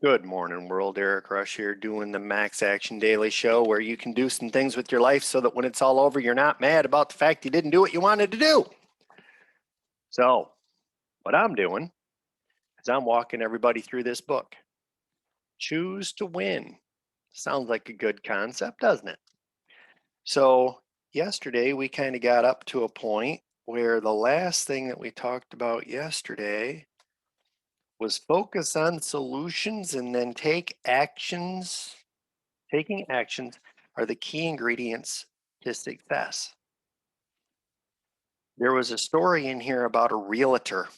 Good morning, world. Eric Rush here doing the Max Action Daily Show where you can do some things with your life so that when it's all over, you're not mad about the fact you didn't do what you wanted to do. So, what I'm doing is I'm walking everybody through this book. Choose to Win. Sounds like a good concept, doesn't it? So, yesterday we kind of got up to a point where the last thing that we talked about yesterday was focus on solutions and then take actions. Taking actions are the key ingredients to success. There was a story in here about a realtor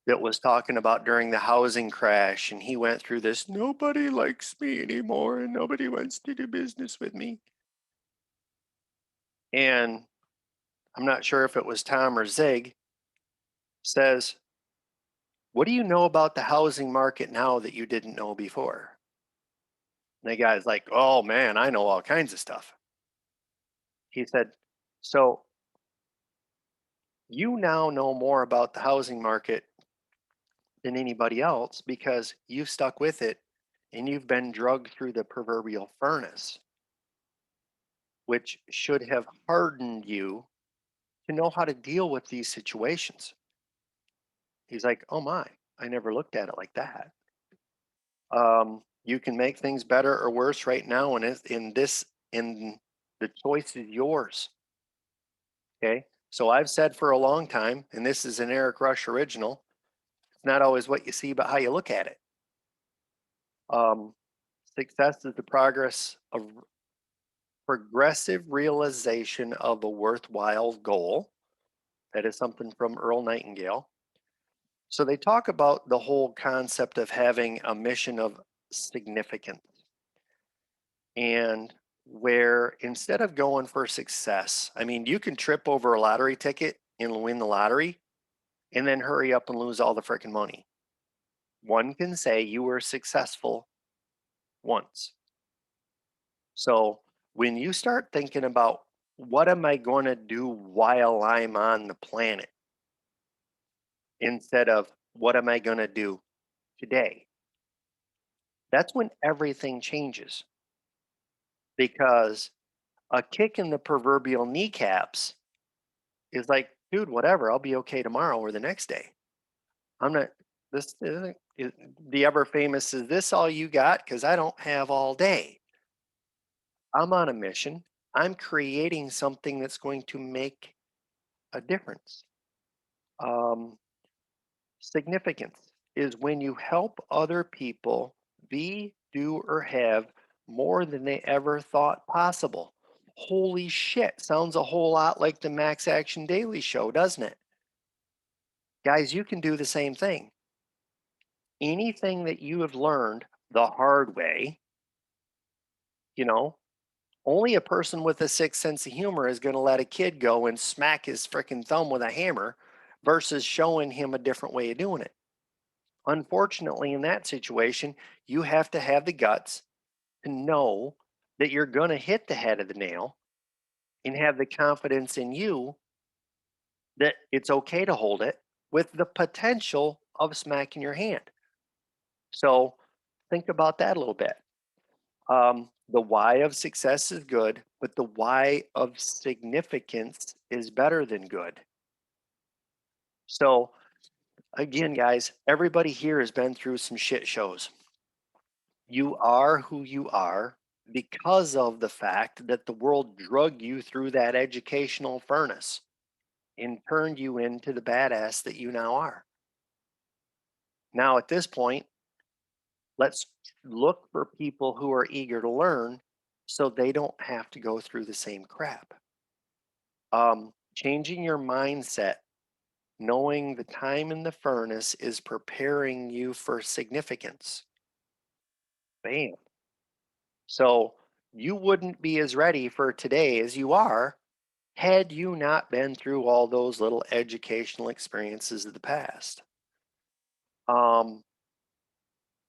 that was talking about during the housing crash, and he went through this nobody likes me anymore and nobody wants to do business with me. And I'm not sure if it was Tom or Zig, says, what do you know about the housing market now that you didn't know before? And the guy's like, oh man, I know all kinds of stuff. He said, so you now know more about the housing market than anybody else because you've stuck with it and you've been drugged through the proverbial furnace, which should have hardened you to know how to deal with these situations. He's like, oh my, I never looked at it like that. You can make things better or worse right now, and in the choice is yours. Okay. So I've said for a long time, and this is an Eric Rush original, it's not always what you see, but how you look at it. Um, Success is the progressive realization of a worthwhile goal. That is something from Earl Nightingale. So they talk about the whole concept of having a mission of significance, and where instead of going for success, I mean, you can trip over a lottery ticket and win the lottery and then hurry up and lose all the freaking money. One can say you were successful once. So when you start thinking about what am I going to do while I'm on the planet instead of what am I going to do today, that's when everything changes, because a kick in the proverbial kneecaps is like, dude, whatever, I'll be okay tomorrow or the next day. I'm not, this isn't, the ever famous, is this all you got? Because I don't have all day. I'm on a mission. I'm creating something that's going to make a difference. Um, Significance is when you help other people be, do, or have more than they ever thought possible. Holy shit, sounds a whole lot like the Max Action Daily Show, doesn't it? Guys, you can do the same thing. Anything that you have learned the hard way, you know, only a person with a sixth sense of humor is going to let a kid go and smack his freaking thumb with a hammer versus showing him a different way of doing it. Unfortunately, in that situation, you have to have the guts to know that you're going to hit the head of the nail and have the confidence in you that it's okay to hold it with the potential of smacking your hand. So think about that a little bit. The why of success is good, but the why of significance is better than good. So, again, guys, everybody here has been through some shit shows. You are who you are because of the fact that the world drug you through that educational furnace and turned you into the badass that you now are. Now, at this point, let's look for people who are eager to learn so they don't have to go through the same crap. Changing your mindset, knowing the time in the furnace is preparing you for significance. Bam. So you wouldn't be as ready for today as you are had you not been through all those little educational experiences of the past. Um,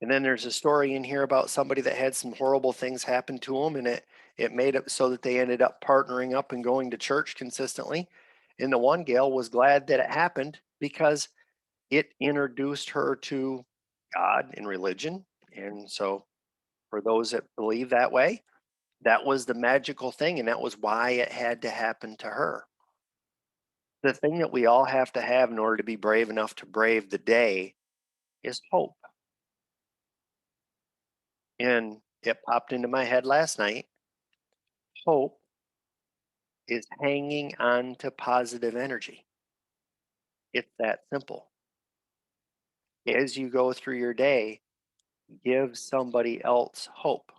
and then there's a story in here about somebody that had some horrible things happen to them, and it made it so that they ended up partnering up and going to church consistently. And the one gal was glad that it happened because it introduced her to God and religion And so, for those that believe that way, that was the magical thing, and that was why it had to happen to her. The thing that we all have to have in order to be brave enough to brave the day is hope. And it popped into my head last night. Hope is hanging on to positive energy. It's that simple. As you go through your day, give somebody else hope.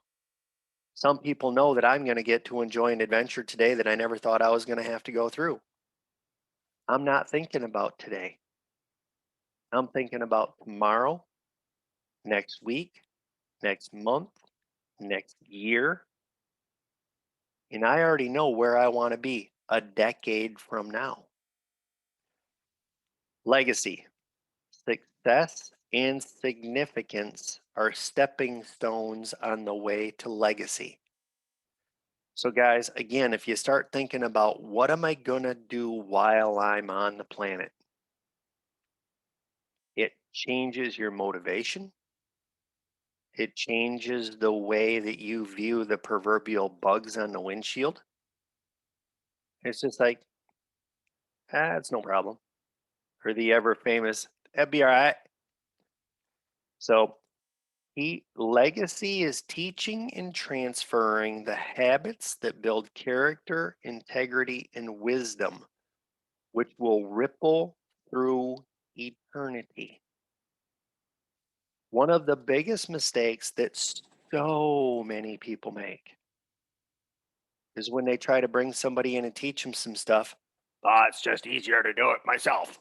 Some people know that I'm going to get to enjoy an adventure today that I never thought I was going to have to go through. I'm not thinking about today. I'm thinking about tomorrow, next week, next month, next year. And I already know where I want to be a decade from now. Legacy, success, and significance are stepping stones on the way to legacy. So, guys, again, if you start thinking about what am I going to do while I'm on the planet, it changes your motivation. It changes the way that you view the proverbial bugs on the windshield. It's just like, it's no problem. Or the ever famous, that'd be all right. So, legacy is teaching and transferring the habits that build character, integrity, and wisdom, which will ripple through eternity. One of the biggest mistakes that so many people make is when they try to bring somebody in and teach them some stuff. It's just easier to do it myself.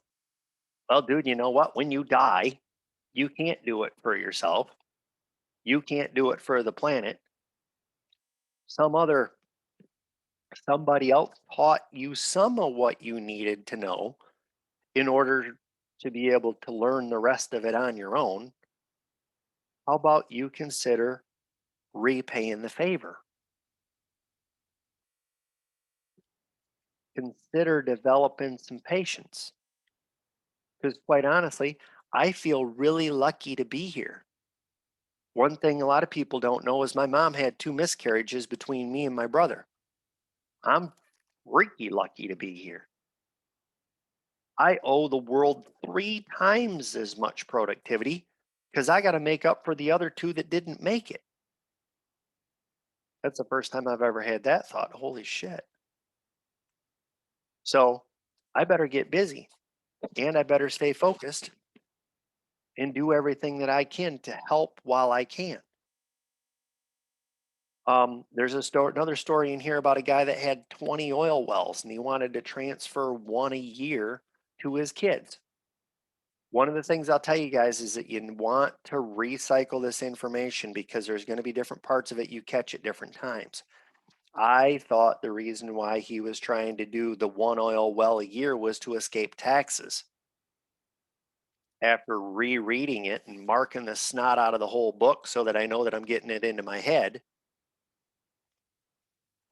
Well, dude, you know what? When you die, you can't do it for yourself. You can't do it for the planet. Some other somebody else taught you some of what you needed to know in order to be able to learn the rest of it on your own. How about you consider repaying the favor? Consider developing some patience. Because quite honestly, I feel really lucky to be here. One thing a lot of people don't know is my mom had two miscarriages between me and my brother. I'm freaky lucky to be here. I owe the world 3 times as much productivity because I got to make up for the other two that didn't make it. That's the first time I've ever had that thought. Holy shit. So I better get busy and I better stay focused and do everything that I can to help while I can. There's another story in here about a guy that had 20 oil wells and he wanted to transfer one a year to his kids. One of the things I'll tell you guys is that you want to recycle this information because there's going to be different parts of it you catch at different times. I thought the reason why he was trying to do the one oil well a year was to escape taxes. After rereading it and marking the snot out of the whole book so that I know that I'm getting it into my head,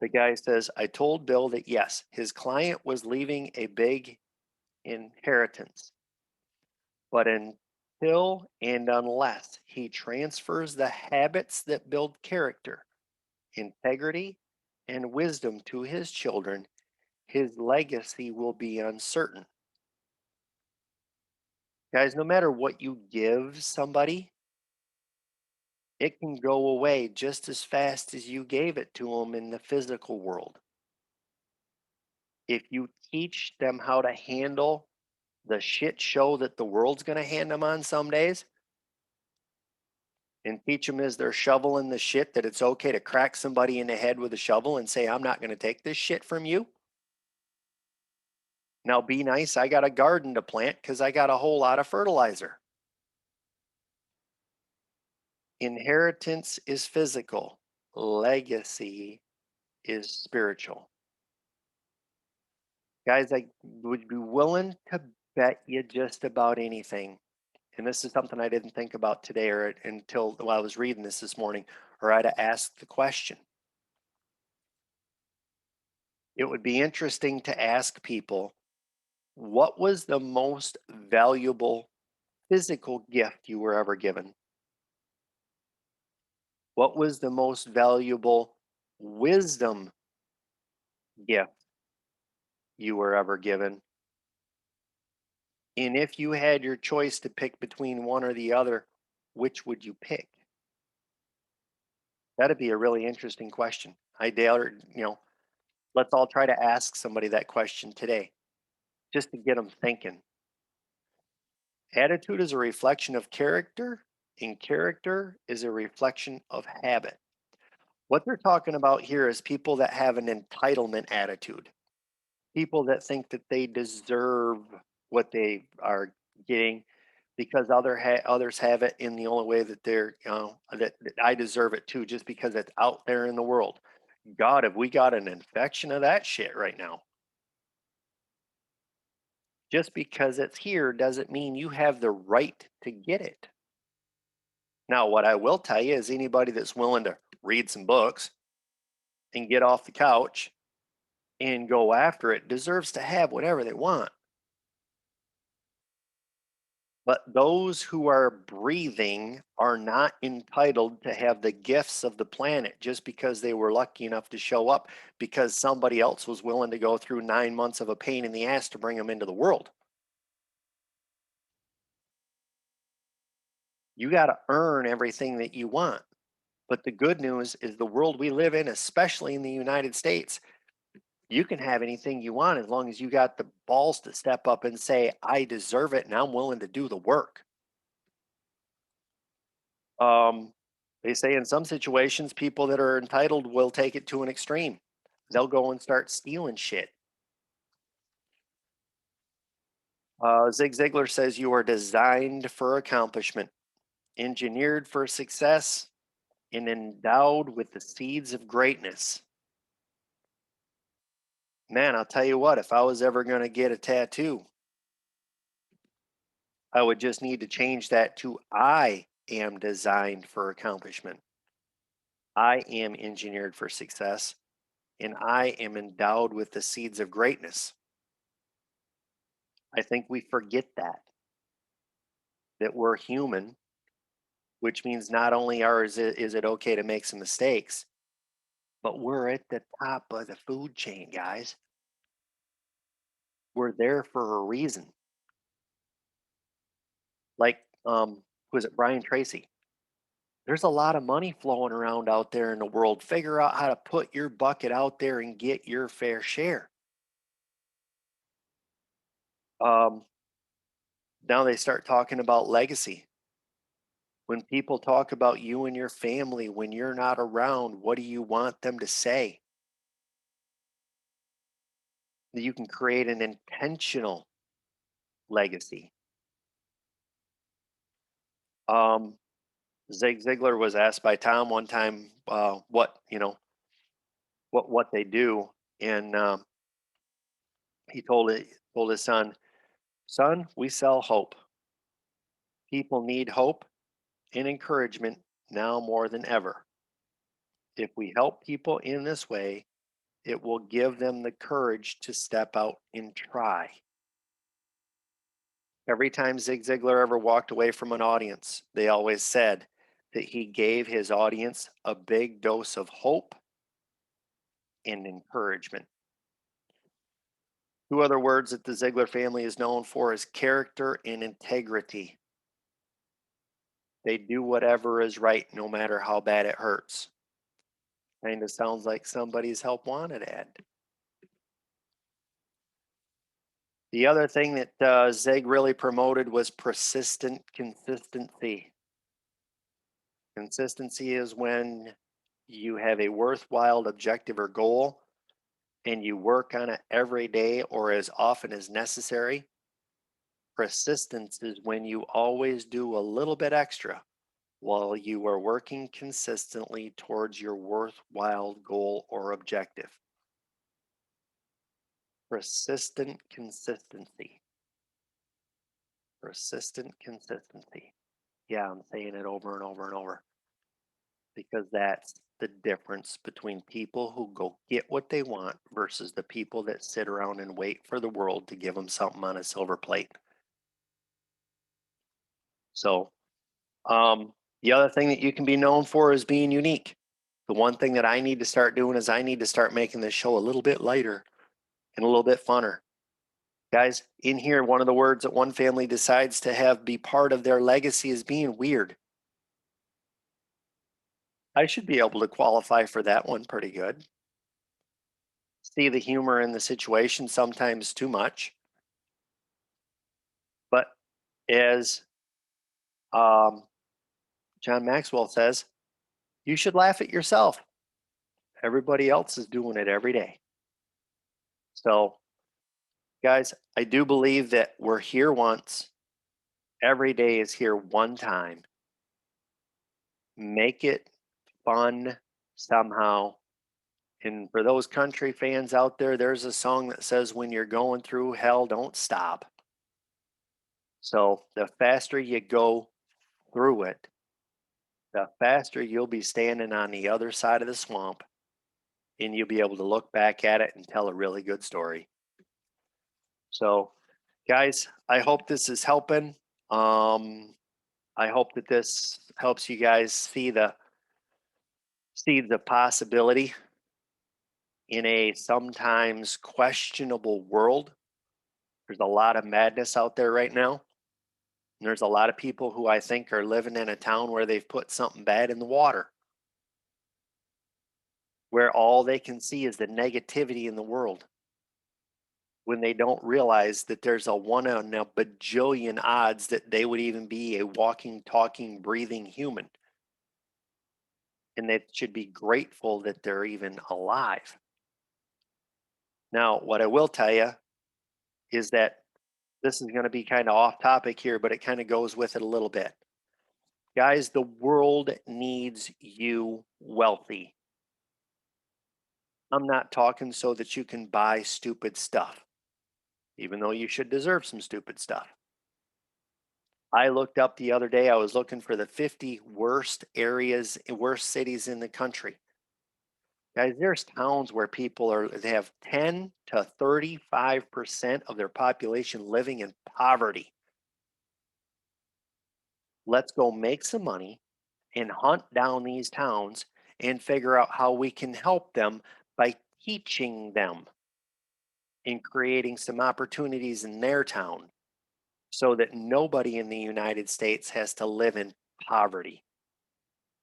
the guy says, I told Bill that yes, his client was leaving a big inheritance, but until and unless he transfers the habits that build character, integrity, and wisdom to his children, his legacy will be uncertain. Guys, no matter what you give somebody, it can go away just as fast as you gave it to them in the physical world. If you teach them how to handle the shit show that the world's going to hand them on some days and teach them as they're shoveling the shit that it's okay to crack somebody in the head with a shovel and say, I'm not going to take this shit from you. Now be nice. I got a garden to plant because I got a whole lot of fertilizer. Inheritance is physical, legacy is spiritual. Guys, I would be willing to bet you just about anything. And this is something I didn't think about today or until while I was reading this morning, or I'd have asked the question. It would be interesting to ask people, what was the most valuable physical gift you were ever given? What was the most valuable wisdom gift you were ever given? And if you had your choice to pick between one or the other, which would you pick? That'd be a really interesting question. I dare, let's all try to ask somebody that question today just to get them thinking. Attitude is a reflection of character, and character is a reflection of habit. What they're talking about here is people that have an entitlement attitude, people that think that they deserve what they are getting because others have it in the only way that that I deserve it too, just because it's out there in the world. God, have we got an infection of that shit right now? Just because it's here doesn't mean you have the right to get it. Now, what I will tell you is anybody that's willing to read some books and get off the couch and go after it deserves to have whatever they want. But those who are breathing are not entitled to have the gifts of the planet just because they were lucky enough to show up because somebody else was willing to go through 9 months of a pain in the ass to bring them into the world. You got to earn everything that you want. But the good news is the world we live in, especially in the United States, you can have anything you want as long as you got the balls to step up and say, I deserve it and I'm willing to do the work. Um, they say in some situations, people that are entitled will take it to an extreme. They'll go and start stealing shit. Zig Ziglar says you are designed for accomplishment, engineered for success, and endowed with the seeds of greatness. Man, I'll tell you what, if I was ever going to get a tattoo, I would just need to change that to I am designed for accomplishment. I am engineered for success, and I am endowed with the seeds of greatness. I think we forget that we're human, which means not only is it okay to make some mistakes, but we're at the top of the food chain, guys. We're there for a reason. Like, was it Brian Tracy? There's a lot of money flowing around out there in the world. Figure out how to put your bucket out there and get your fair share. Um, Now they start talking about legacy. When people talk about you and your family when you're not around, what do you want them to say? You can create an intentional legacy. Um, Zig Ziglar was asked by Tom one time what they do, and he told his son, we sell hope. People need hope and encouragement now more than ever. If we help people in this way, it will give them the courage to step out and try. Every time Zig Ziglar ever walked away from an audience, they always said that he gave his audience a big dose of hope and encouragement. Two other words that the Ziglar family is known for is character and integrity. They do whatever is right, no matter how bad it hurts. Kind of sounds like somebody's help wanted ad. The other thing that Zig really promoted was persistent consistency. Consistency is when you have a worthwhile objective or goal and you work on it every day or as often as necessary. Persistence is when you always do a little bit extra while you are working consistently towards your worthwhile goal or objective. Persistent consistency. Persistent consistency. Yeah, I'm saying it over and over and over because that's the difference between people who go get what they want versus the people that sit around and wait for the world to give them something on a silver plate. So, um, The other thing that you can be known for is being unique. The one thing that I need to start doing is I need to start making this show a little bit lighter and a little bit funner. Guys, in here, one of the words that one family decides to have be part of their legacy is being weird. I should be able to qualify for that one pretty good. See the humor in the situation, sometimes too much. But as John Maxwell says, you should laugh at yourself. Everybody else is doing it every day. So, guys, I do believe that we're here once. Every day is here one time. Make it fun somehow. And for those country fans out there, there's a song that says, when you're going through hell, don't stop. So the faster you go through it, the faster you'll be standing on the other side of the swamp and you'll be able to look back at it and tell a really good story. So, guys, I hope this is helping. I hope that this helps you guys see the possibility in a sometimes questionable world. There's a lot of madness out there right now. And there's a lot of people who I think are living in a town where they've put something bad in the water, where all they can see is the negativity in the world when they don't realize that there's a one in a bajillion odds that they would even be a walking, talking, breathing human. And they should be grateful that they're even alive. Now, what I will tell you is that this is going to be kind of off topic here, but it kind of goes with it a little bit. Guys, the world needs you wealthy. I'm not talking so that you can buy stupid stuff, even though you should deserve some stupid stuff. I looked up the other day, I was looking for the 50 worst areas, worst cities in the country. Guys, there's towns where they have 10 to 35% of their population living in poverty. Let's go make some money and hunt down these towns and figure out how we can help them by teaching them and creating some opportunities in their town so that nobody in the United States has to live in poverty.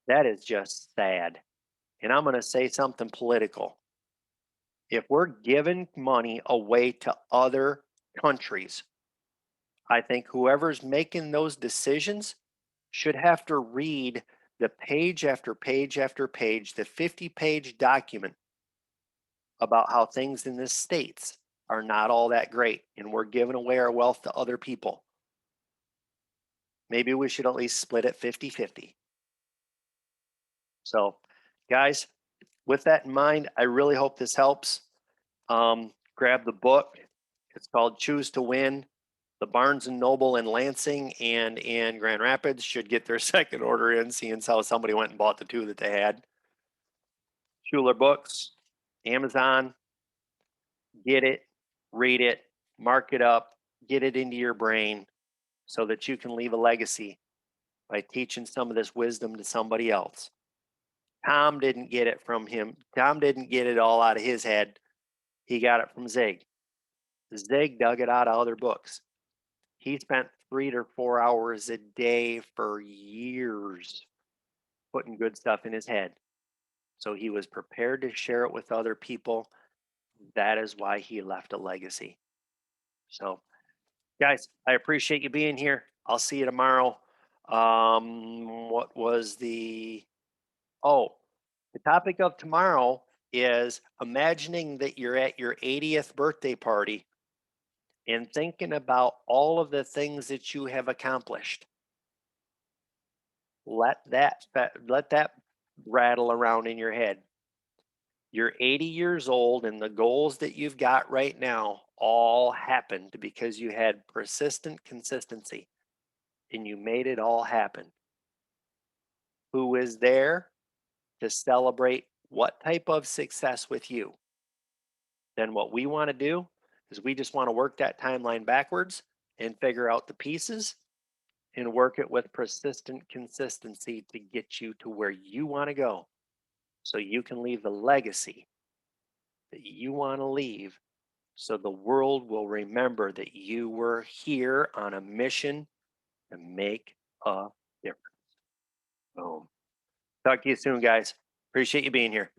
That is just sad. And I'm going to say something political. If we're giving money away to other countries, I think whoever's making those decisions should have to read the page after page after page, the 50-page document about how things in the States are not all that great and we're giving away our wealth to other people. Maybe we should at least split it 50-50. So, guys, with that in mind, I really hope this helps. Grab the book. It's called Choose to Win. The Barnes and Noble in Lansing and in Grand Rapids should get their second order in, seeing how somebody went and bought the two that they had. Schuler Books, Amazon, get it, read it, mark it up, get it into your brain so that you can leave a legacy by teaching some of this wisdom to somebody else. Tom didn't get it from him. Tom didn't get it all out of his head. He got it from Zig. Zig dug it out of other books. He spent 3 to 4 hours a day for years putting good stuff in his head. So he was prepared to share it with other people. That is why he left a legacy. So, guys, I appreciate you being here. I'll see you tomorrow. What was the topic of tomorrow is imagining that you're at your 80th birthday party and thinking about all of the things that you have accomplished. Let that rattle around in your head. You're 80 years old and the goals that you've got right now all happened because you had persistent consistency and you made it all happen. Who is there to celebrate what type of success with you? Then what we want to do is we just want to work that timeline backwards and figure out the pieces and work it with persistent consistency to get you to where you want to go so you can leave the legacy that you want to leave so the world will remember that you were here on a mission to make a difference. Boom. Talk to you soon, guys. Appreciate you being here.